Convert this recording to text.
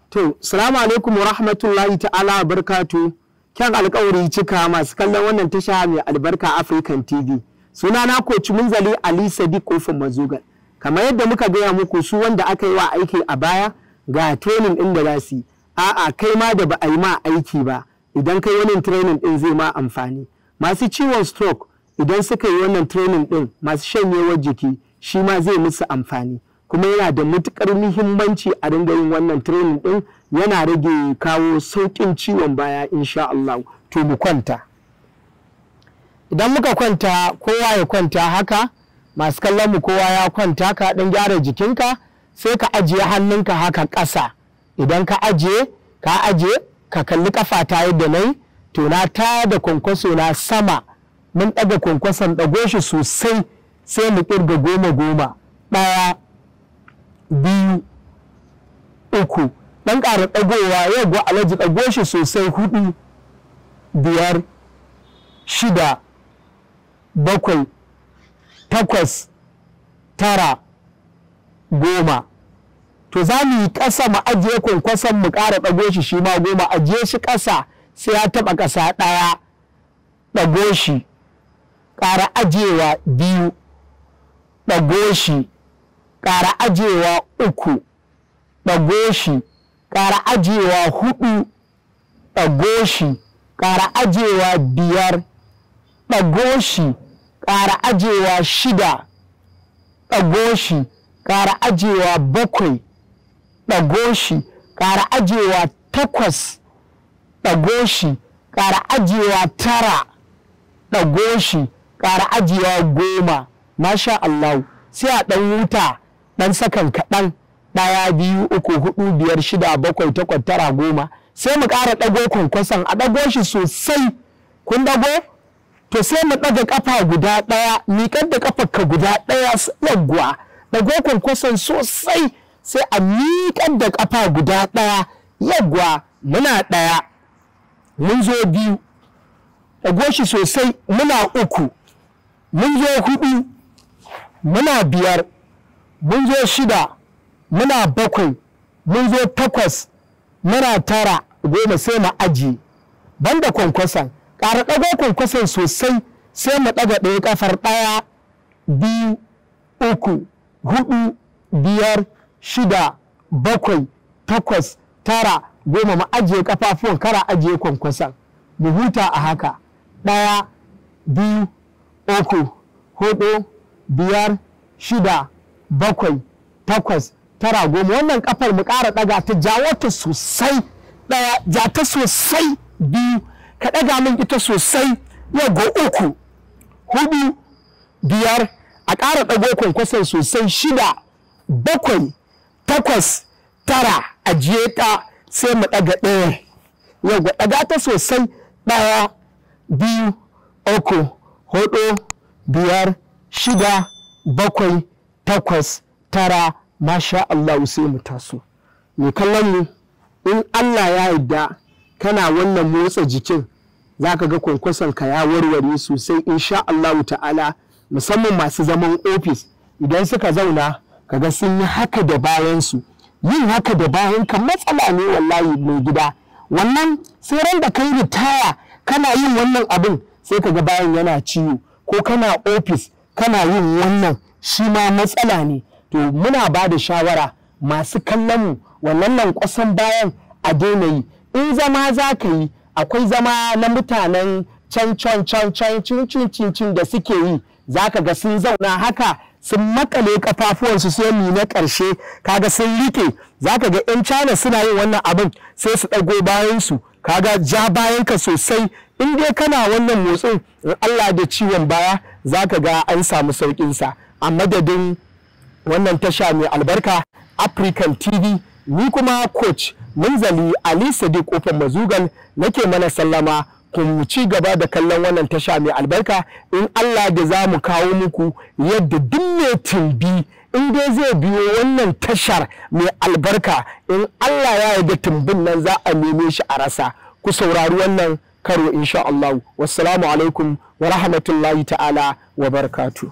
To, salamu alaikum wa rahmatullahi ta'ala wa barakatu. Kyan alƙawari cika masu kallon wannan tasha mai albarka African TV. Suna na koci Munzali Ali Sadiq kofin mazugal. Kamar yadda muka gaya muku su wanda aka yi wa aiki a baya ga training ɗin da za su yi. A'a kai ma da ba a yi ma aiki ba idan kai wannan training ɗin zai ma amfani. Masu ciwon stroke idan suka yi wannan training ɗin masu shanyewar jiki shi ma zai musu amfani. Kuma yana da matuƙar muhimmanci a dinga yin wannan training ɗin, yana rage kawo sauƙin ciwon baya insha Allah. To mu kwanta. Idan muka kwanta kowa ya kwanta haka, masu kallon mu kowa ya kwanta, ka ɗan gyara jikinka sai ka ajiye hannunka haka ƙasa. Idan ka ajiye ka kalli ƙafata yadda nayi, to na tada kwankwaso na sama, mun ɗaga kwankwason ɗago shi sosai sai mu ƙirga 10 ɗaya 2 3 ɗan ƙara ɗagowa yau ga alaji ɗago shi sosai 4 5 6 7 8 9 10. To za mu yi ƙasa mu ajiye kwankwason mu ƙara ɗago shi ma 10, ajiye shi ƙasa sai ya taɓa ƙasa 1, ɗago shi ƙara ajiyewa 2, ɗago shi ƙara ajiyewa 3, ɗago shi ƙara ajiyewa 4, ɗago shi ƙara ajiyewa 5, ɗago shi ƙara ajiyewa 6, ɗago shi ƙara ajiyewa 7, ɗago shi ƙara ajiyewa 8, ɗago shi ƙara ajiyewa 9, ɗago shi ƙara ajiyewa 10. Masha Allah, sai a ɗan wuta ɗan sakan kaɗan 1 2 3 4 5 6 7 8 9 10. Sai mu ƙara ɗago kwankwason, a ɗago shi sosai. Kun ɗago? To sai mu ɗaga ƙafa guda ɗaya, miƙar da ƙafarka guda ɗaya yagwa. Ɗago kwankwason sosai sai a miƙar da ƙafa guda ɗaya yagwa. Muna 1, mun zo 2, ɗago shi sosai, muna 3, mun zo 4, muna 5, mun zo 6, muna 7, mun zo 8, muna 9, 10 sai mu aji. Banda kwankwason, ƙara ɗago kwankwason sosai sai mu ɗaga ɗaya ƙafar 1 2 3 4 5 6 7 8 9 10 mu ajiye ƙafafuwan, kara ajiye kwankwason. Mu huta a haka 1 2 3 4 5 6 7 8 9 10. Wannan kafar mu ƙara ɗaga ta, jawo ta sosai 1, ja ta sosai 2, ka ɗaga min ita sosai yago 3 4 5, a ƙara ɗago kwankwason sosai 6 7 8 9, ajiye ta sai mu ɗaga 1 yago, ɗaga ta sosai 1 2 3 4 5 6 7 8 9. Masha Allah, sai mu taso. Mai kallon mu, in Allah ya yarda kana wannan motsa jikin zaka ga kwankwason ka ya warware sosai insha Allah ta'ala. Musamman masu zaman ofis idan suka zauna kaga sun yi haka da bayansu, yin haka da bayan ka matsala ne wallahi mai gida. Wannan sai ran da kai ritaya kana yin wannan abin sai kaga bayan yana ciwo, ko kana ofis kana yin wannan shi ma matsala ne. To muna ba da shawara masu kallon mu, wannan nan kwasan bayan a daina yi. In zama za ka yi, akwai zama na mutanen can da suke yi, za ka ga sun zauna haka sun makale kafafuwansu sai mu na ƙarshe kaga sun rike. Za ka ga 'yan China suna yin wannan abin sai su ɗago bayansu, kaga ja bayanka sosai. In dai kana wannan motsin, in Allah da ciwon baya za ka ga an samu sauƙinsa. A madadin wannan tasha mai albarka African TV, ni kuma coach Munzali Ali Sadiq kofin mazugal nake mana sallama. Kun ci gaba da kallon wannan tasha mai albarka, in Allah da za mu kawo muku yadda duk mai tumbi in dai zai biyo wannan tashar mai albarka, in Allah ya yarda tumbin nan za a neme shi a rasa. Ku saurari wannan karo insha Allah. Wassalamu alaikum wa rahmatullahi ta'ala wa barakatuh.